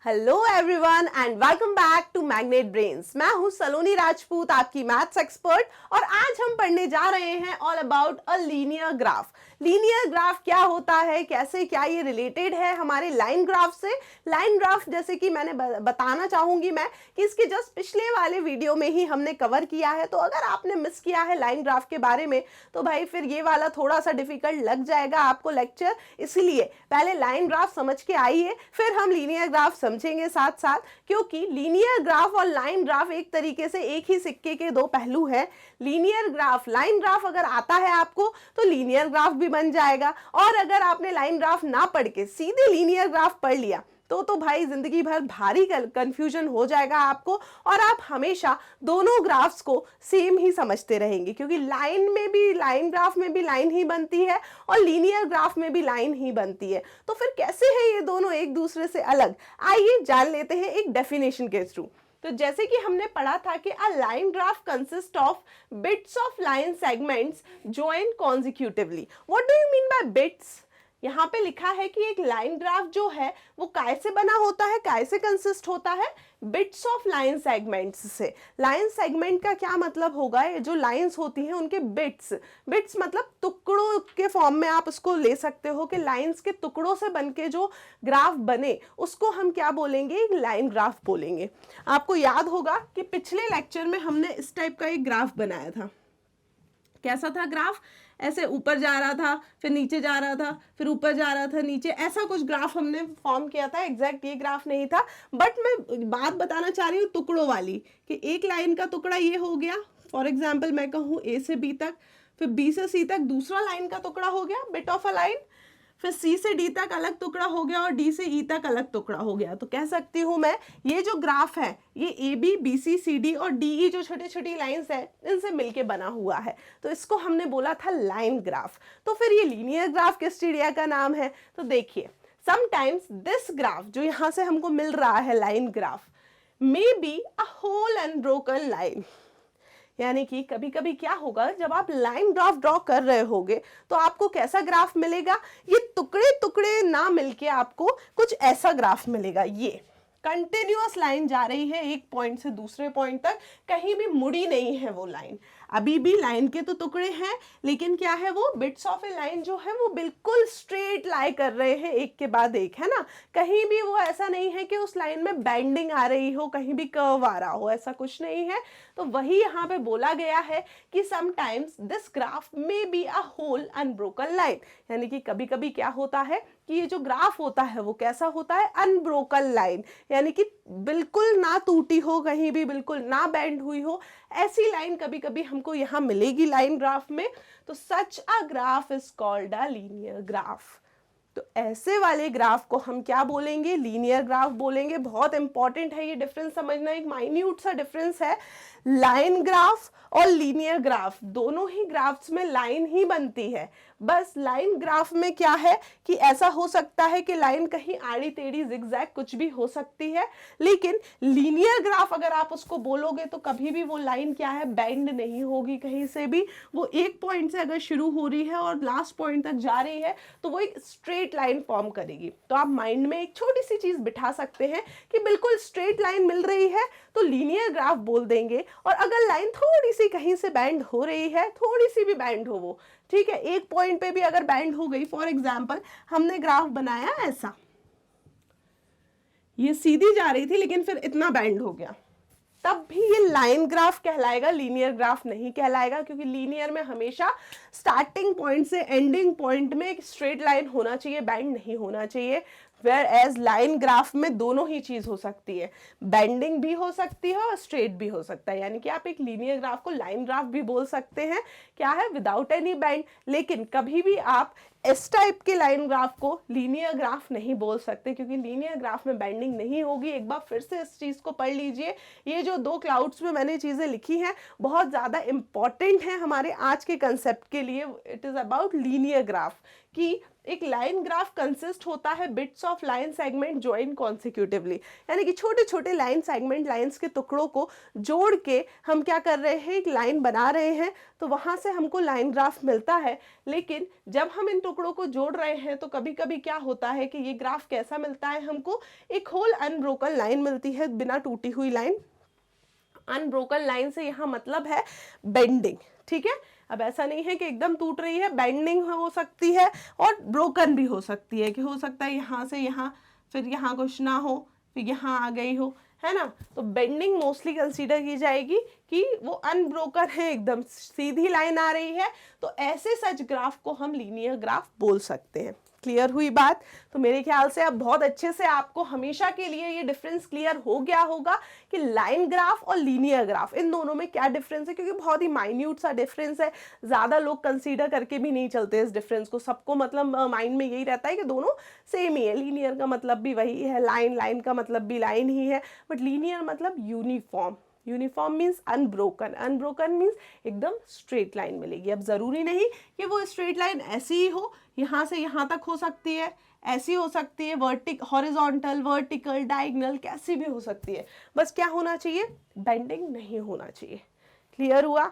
Hello everyone and welcome back to Magnet Brains. मैं हूं सलोनी राजपूत, आपकी मैथ्स एक्सपर्ट, और आज हम पढ़ने जा रहे हैं all about a linear graph. Linear graph क्या होता है, कैसे क्या ये रिलेटेड है हमारे लाइन ग्राफ से। लाइन ग्राफ जैसे कि मैंने बताना चाहूंगी मैं कि इसके जस्ट पिछले वाले वीडियो में ही हमने कवर किया है, तो अगर आपने मिस किया है लाइन ग्राफ के बारे में तो भाई फिर ये वाला थोड़ा सा डिफिकल्ट लग जाएगा आपको लेक्चर। इसीलिए पहले लाइन ग्राफ समझ के आइए, फिर हम लीनियर ग्राफ समझेंगे साथ साथ, क्योंकि लीनियर ग्राफ और लाइन ग्राफ एक तरीके से एक ही सिक्के के दो पहलू हैं। लीनियर ग्राफ, लाइन ग्राफ अगर आता है आपको तो लीनियर ग्राफ भी बन जाएगा, और अगर आपने लाइन ग्राफ ना पढ़ के सीधे लीनियर ग्राफ पढ़ लिया तो भाई जिंदगी भर भारी कंफ्यूजन हो जाएगा आपको, और आप हमेशा दोनों ग्राफ्स को सेम ही समझते रहेंगे, क्योंकि लाइन ग्राफ में भी लाइन ही बनती है और लीनियर ग्राफ में भी लाइन ही बनती है। तो फिर कैसे है ये दोनों एक दूसरे से अलग, आइए जान लेते हैं एक डेफिनेशन के थ्रू। तो जैसे कि हमने पढ़ा था कि a line graph consist of bits of line segments join consecutively. What do you mean by bits? यहाँ पे लिखा है कि एक लाइन ग्राफ जो है वो काय से बना होता है, काय से कंसिस्ट होता है? बिट्स ऑफ लाइन सेगमेंट्स से। लाइन सेगमेंट का क्या मतलब होगा? ये जो लाइंस होती हैं उनके बिट्स, बिट्स मतलब टुकड़ों के फॉर्म में आप उसको ले सकते हो कि लाइंस के टुकड़ों से बनके जो ग्राफ बने उसको हम क्या बोलेंगे? एक लाइन ग्राफ बोलेंगे। आपको याद होगा कि पिछले लेक्चर में हमने इस टाइप का एक ग्राफ बनाया था। कैसा था ग्राफ? ऐसे ऊपर जा रहा था, फिर नीचे जा रहा था, फिर ऊपर जा रहा था, नीचे, ऐसा कुछ ग्राफ हमने फॉर्म किया था। एग्जैक्ट ये ग्राफ नहीं था, बट मैं बात बताना चाह रही हूँ टुकड़ों वाली, कि एक लाइन का टुकड़ा ये हो गया, फॉर एग्जाम्पल मैं कहूँ ए से बी तक, फिर बी से सी तक दूसरा लाइन का टुकड़ा हो गया, बिट ऑफ अ लाइन, फिर सी से डी तक अलग टुकड़ा हो गया और डी से ई तक अलग टुकड़ा हो गया। तो कह सकती हूँ मैं ये जो ग्राफ है ये A B, B C, C D और डी ई जो छोटी छोटी लाइंस है इनसे मिलके बना हुआ है, तो इसको हमने बोला था लाइन ग्राफ। तो फिर ये लीनियर ग्राफ किस चिड़िया का नाम है? तो देखिए, समटाइम्स दिस ग्राफ जो यहाँ से हमको मिल रहा है line graph may be a whole unbroken line. यानी कि कभी कभी क्या होगा, जब आप लाइन ग्राफ ड्रॉ कर रहे होगे तो आपको कैसा ग्राफ मिलेगा? ये टुकड़े टुकड़े ना मिलके आपको कुछ ऐसा ग्राफ मिलेगा। ये कंटिन्यूअस लाइन जा रही है एक पॉइंट से दूसरे पॉइंट तक, कहीं भी मुड़ी नहीं है वो लाइन। अभी भी लाइन के तो टुकड़े हैं, लेकिन क्या है, वो बिट्स ऑफ ए लाइन जो है वो बिल्कुल स्ट्रेट लाई कर रहे हैं एक के बाद एक, है ना। कहीं भी वो ऐसा नहीं है कि उस लाइन में बेंडिंग आ रही हो, कहीं भी कर्व आ रहा हो, ऐसा कुछ नहीं है। तो वही यहाँ पे बोला गया है कि sometimes this graph may be a whole unbroken line. यानी कि कभी कभी क्या होता है कि ये जो ग्राफ होता है वो कैसा होता है? अनब्रोकन लाइन, यानी कि बिल्कुल ना टूटी हो, कहीं भी बिल्कुल ना बेंड हुई हो, ऐसी लाइन कभी कभी हमको यहाँ मिलेगी लाइन ग्राफ में। तो such a graph is called a linear graph. तो ऐसे वाले ग्राफ को हम क्या बोलेंगे? लीनियर ग्राफ बोलेंगे। बहुत इंपॉर्टेंट है ये डिफरेंस समझना, एक माइन्यूट सा डिफरेंस है। लाइन ग्राफ और लीनियर ग्राफ दोनों ही ग्राफ्स में लाइन ही बनती है। बस लाइन ग्राफ में क्या है कि ऐसा हो सकता है कि लाइन कहीं आड़ी टेढ़ी जिगजैग कुछ भी हो सकती है, लेकिन लीनियर ग्राफ अगर आप उसको बोलोगे तो कभी भी वो लाइन क्या है? बेंड नहीं होगी कहीं से भी। वो एक पॉइंट से अगर शुरू हो रही है और लास्ट पॉइंट तक जा रही है तो वो एक स्ट्रेट लाइन फॉर्म करेगी। तो आप माइंड में एक छोटी सी चीज बिठा सकते हैं कि बिल्कुल स्ट्रेट लाइन मिल रही है तो लीनियर ग्राफ बोल देंगे, और अगर लाइन थोड़ी सी कहीं से बैंड हो रही है, थोड़ी सी भी बैंड हो वो, ठीक है, एक पॉइंट पे भी अगर बैंड हो गई, फॉर एग्जांपल हमने ग्राफ बनाया ऐसा, ये सीधी जा रही थी लेकिन फिर इतना बैंड हो गया, तब भी ये लाइन ग्राफ कहलाएगा, लीनियर ग्राफ नहीं कहलाएगा, क्योंकि लीनियर में हमेशा स्टार्टिंग पॉइंट से एंडिंग पॉइंट में एक स्ट्रेट लाइन होना चाहिए, बैंड नहीं होना चाहिए। वेयर एज लाइन ग्राफ में दोनों ही चीज हो सकती है, बेंडिंग भी हो सकती है और स्ट्रेट भी हो सकता है। यानी कि आप एक लीनियर ग्राफ को लाइन ग्राफ भी बोल सकते हैं, क्या है, विदाउट एनी बेंड। लेकिन कभी भी आप इस टाइप के लाइन ग्राफ को लीनियर ग्राफ नहीं बोल सकते, क्योंकि लीनियर ग्राफ में बेंडिंग नहीं होगी। एक बार फिर से इस चीज को पढ़ लीजिए, ये जो दो क्लाउड्स में मैंने चीजें लिखी हैं बहुत ज्यादा इंपॉर्टेंट है हमारे आज के कंसेप्ट के लिए। It is about linear graph, कि एक लाइन ग्राफ कंसिस्ट होता है bits of line segment join consecutively, यानी कि छोटे छोटे लाइन सेगमेंट, लाइंस के टुकड़ों को जोड़ के हम क्या कर रहे हैं, एक लाइन बना रहे हैं, तो वहां से हमको लाइन ग्राफ मिलता है। लेकिन जब हम इन टुकड़ों को जोड़ रहे हैं तो कभी कभी क्या होता है कि ये ग्राफ कैसा मिलता है हमको, एक होल अनब्रोकन लाइन मिलती है, बिना टूटी हुई लाइन। अनब्रोकन लाइन से यहाँ मतलब है बेंडिंग, ठीक है। अब ऐसा नहीं है कि एकदम टूट रही है, बेंडिंग हो सकती है और ब्रोकन भी हो सकती है, कि हो सकता है यहाँ से यहाँ, फिर यहाँ कुछ ना हो, फिर यहाँ आ गई हो, है ना। तो बेंडिंग मोस्टली कंसीडर की जाएगी कि वो अनब्रोकन है, एकदम सीधी लाइन आ रही है, तो ऐसे सच ग्राफ को हम लीनियर ग्राफ बोल सकते हैं। क्लियर हुई बात? तो मेरे ख्याल से अब बहुत अच्छे से आपको हमेशा के लिए ये डिफरेंस क्लियर हो गया होगा कि लाइन ग्राफ और लीनियर ग्राफ इन दोनों में क्या डिफरेंस है, क्योंकि बहुत ही माइन्यूट सा डिफरेंस है, ज़्यादा लोग कंसीडर करके भी नहीं चलते इस डिफरेंस को। सबको मतलब माइंड में यही रहता है कि दोनों सेम ही है, लीनियर का मतलब भी वही है, लाइन का मतलब भी लाइन ही है, बट लीनियर मतलब uniform. Uniform means unbroken, unbroken means एकदम स्ट्रेट लाइन मिलेगी। अब ज़रूरी नहीं कि वो स्ट्रेट लाइन ऐसी ही हो, यहाँ से यहाँ तक हो सकती है, ऐसी हो सकती है, हॉरिजॉन्टल, वर्टिकल, डायगोनल, कैसी भी हो सकती है, बस क्या होना चाहिए, बेंडिंग नहीं होना चाहिए। क्लियर हुआ?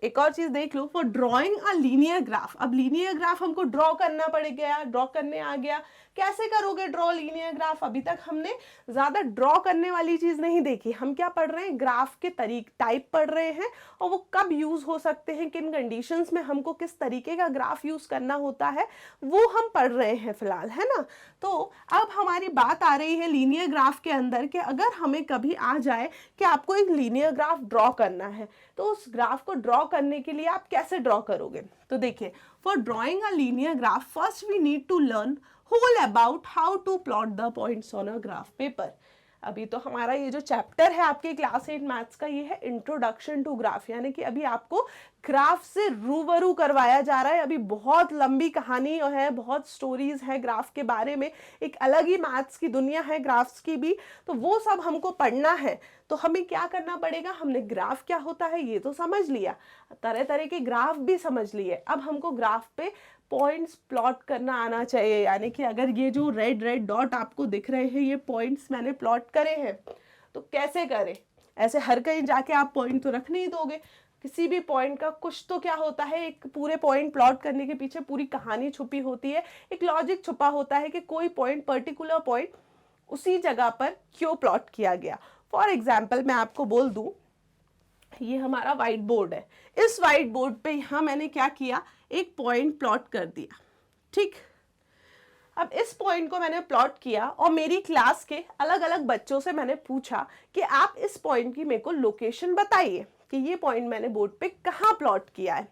एक और चीज देख लो, for drawing a linear graph. अब लीनियर ग्राफ हमको ड्रॉ करना पड़ेगा, ड्रॉ करने आ गया, कैसे करोगे ड्रॉ लीनियर ग्राफ? अभी तक हमने ज्यादा ड्रॉ करने वाली चीज नहीं देखी, हम क्या पढ़ रहे हैं, ग्राफ के टाइप पढ़ रहे हैं, और वो कब यूज हो सकते हैं, किन कंडीशंस में हमको किस तरीके का ग्राफ यूज करना होता है, वो हम पढ़ रहे हैं फिलहाल, है ना। तो अब हमारी बात आ रही है लीनियर ग्राफ के अंदर कि अगर हमें कभी आ जाए कि आपको एक लीनियर ग्राफ ड्रॉ करना है, तो उस ग्राफ को ड्रॉ करने के लिए आप कैसे ड्रॉ करोगे? तो देखिए, for drawing a linear graph first we need to learn whole about how to plot the points on a graph paper. अभी तो हमारा ये जो चैप्टर है आपके क्लास 8 मैथ्स का, ये है इंट्रोडक्शन टू ग्राफ, यानी कि अभी आपको ग्राफ से रूबरू करवाया जा रहा है। अभी बहुत लंबी कहानी है, बहुत स्टोरीज है ग्राफ के बारे में, एक अलग ही मैथ्स की दुनिया है ग्राफ्स की भी, तो वो सब हमको पढ़ना है। तो हमें क्या करना पड़ेगा, हमने ग्राफ क्या होता है ये तो समझ लिया, तरह तरह के ग्राफ भी समझ लिए, अब हमको ग्राफ पे पॉइंट्स प्लॉट करना आना चाहिए। यानी कि अगर ये जो रेड रेड डॉट आपको दिख रहे हैं, ये पॉइंट्स मैंने प्लॉट करे हैं, तो कैसे करें? ऐसे हर कहीं जाके आप पॉइंट तो रख नहीं दोगे, किसी भी पॉइंट का कुछ तो क्या होता है, एक पूरे पॉइंट प्लॉट करने के पीछे पूरी कहानी छुपी होती है, एक लॉजिक छुपा होता है कि कोई पॉइंट, पर्टिकुलर पॉइंट उसी जगह पर क्यों प्लॉट किया गया। फॉर एग्जाम्पल मैं आपको बोल दूं, ये हमारा व्हाइट बोर्ड है, इस व्हाइट बोर्ड पे यहाँ मैंने क्या किया, एक पॉइंट प्लॉट कर दिया, ठीक। अब इस पॉइंट को मैंने प्लॉट किया और मेरी क्लास के अलग अलग बच्चों से मैंने पूछा कि आप इस पॉइंट की मेरे को लोकेशन बताइए कि ये पॉइंट मैंने बोर्ड पे कहाँ प्लॉट किया है।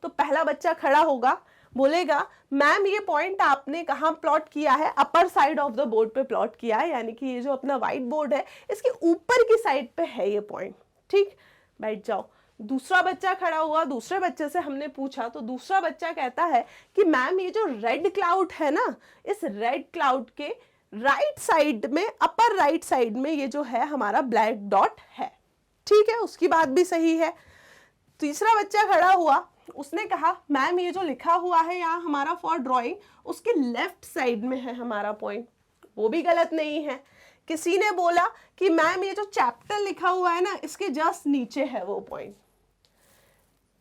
तो पहला बच्चा खड़ा होगा, बोलेगा मैम ये पॉइंट आपने कहाँ प्लॉट किया है, upper side of the board पे प्लॉट किया है, यानी कि ये जो अपना व्हाइट बोर्ड है इसके ऊपर की साइड पे है ये पॉइंट, ठीक, बैठ जाओ। दूसरा बच्चा खड़ा हुआ, दूसरे बच्चे से हमने पूछा, तो दूसरा बच्चा कहता है कि मैम ये जो रेड क्लाउड है ना, इस रेड क्लाउड के राइट साइड में, अपर राइट साइड में ये जो है हमारा ब्लैक डॉट है, ठीक है, उसकी बात भी सही है। तीसरा बच्चा खड़ा हुआ, उसने कहा मैम ये जो लिखा हुआ है यहाँ हमारा फॉर ड्राइंग, उसके लेफ्ट साइड में है हमारा पॉइंट, वो भी गलत नहीं है। किसी ने बोला कि मैम ये जो चैप्टर लिखा हुआ है ना, इसके जस्ट नीचे है वो पॉइंट।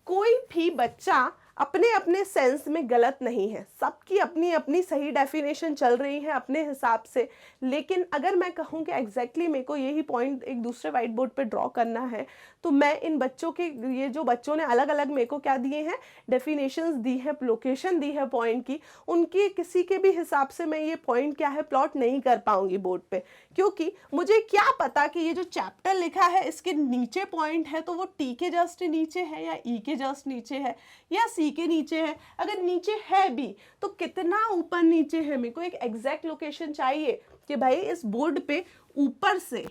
कोई भी बच्चा अपने अपने सेंस में गलत नहीं है, सबकी अपनी अपनी सही डेफिनेशन चल रही है अपने हिसाब से। लेकिन अगर मैं कहूँ कि एग्जैक्टली मेरे को यही पॉइंट एक दूसरे व्हाइट बोर्ड पे ड्रॉ करना है, तो मैं इन बच्चों के, ये जो बच्चों ने अलग अलग मेरे को क्या दिए हैं, डेफिनेशंस दी है, लोकेशन दी है पॉइंट की, उनकी किसी के भी हिसाब से मैं ये पॉइंट क्या है प्लॉट नहीं कर पाऊंगी बोर्ड पे, क्योंकि मुझे क्या पता कि ये जो चैप्टर लिखा है इसके नीचे पॉइंट है, तो वो टी के जस्ट नीचे है या ई के जस्ट नीचे है या सी के नीचे है। अगर नीचे है भी तो कितना ऊपर नीचे है, मेरे को एक एग्जैक्ट लोकेशन चाहिए कि भाई इस बोर्ड पे ऊपर से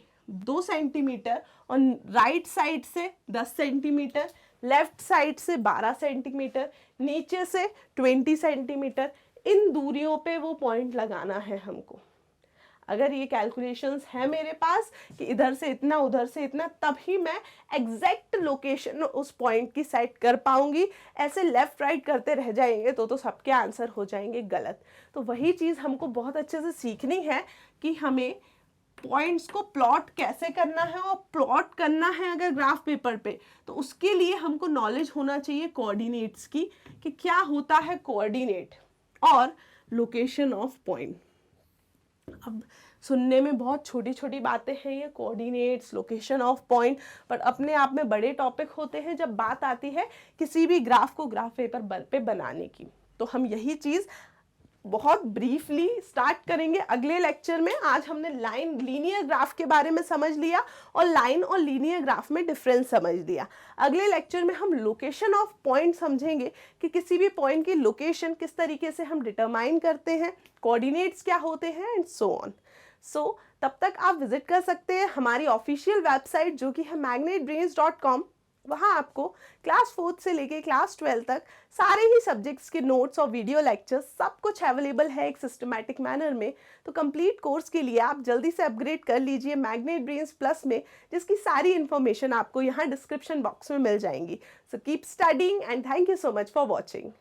2 सेंटीमीटर और राइट साइड से 10 सेंटीमीटर, लेफ्ट साइड से 12 सेंटीमीटर, नीचे से 20 सेंटीमीटर, इन दूरियों पे वो पॉइंट लगाना है हमको। अगर ये कैलकुलेशंस है मेरे पास कि इधर से इतना उधर से इतना, तभी मैं एग्जैक्ट लोकेशन उस पॉइंट की सेट कर पाऊंगी। ऐसे लेफ्ट राइट करते रह जाएंगे तो सबके आंसर हो जाएंगे गलत। तो वही चीज़ हमको बहुत अच्छे से सीखनी है कि हमें पॉइंट्स को प्लॉट कैसे करना है, और प्लॉट करना है अगर ग्राफ पेपर पे तो उसके लिए हमको नॉलेज होना चाहिए कोऑर्डिनेट्स की, कि क्या होता है कोऑर्डिनेट और लोकेशन ऑफ पॉइंट। अब सुनने में बहुत छोटी छोटी बातें हैं ये कोऑर्डिनेट्स, लोकेशन ऑफ पॉइंट, पर अपने आप में बड़े टॉपिक होते हैं जब बात आती है किसी भी ग्राफ को ग्राफ पेपर पे बनाने की। तो हम यही चीज़ बहुत ब्रीफली स्टार्ट करेंगे अगले लेक्चर में। आज हमने लाइन लीनियर ग्राफ के बारे में समझ लिया और लाइन और लीनियर ग्राफ में डिफरेंस समझ लिया। अगले लेक्चर में हम लोकेशन ऑफ पॉइंट समझेंगे कि किसी भी पॉइंट की लोकेशन किस तरीके से हम डिटरमाइन करते हैं, कोऑर्डिनेट्स क्या होते हैं एंड सो ऑन। सो तब तक आप विजिट कर सकते हैं हमारी ऑफिशियल वेबसाइट जो कि है magnetbrains.com। वहाँ आपको क्लास 4 से लेके क्लास 12 तक सारे ही सब्जेक्ट्स के नोट्स और वीडियो लेक्चर्स सब कुछ अवेलेबल है एक सिस्टमैटिक मैनर में। तो कंप्लीट कोर्स के लिए आप जल्दी से अपग्रेड कर लीजिए मैग्नेट ब्रेन्स प्लस में, जिसकी सारी इन्फॉर्मेशन आपको यहाँ डिस्क्रिप्शन बॉक्स में मिल जाएंगी। So keep studying and thank you so much for watching.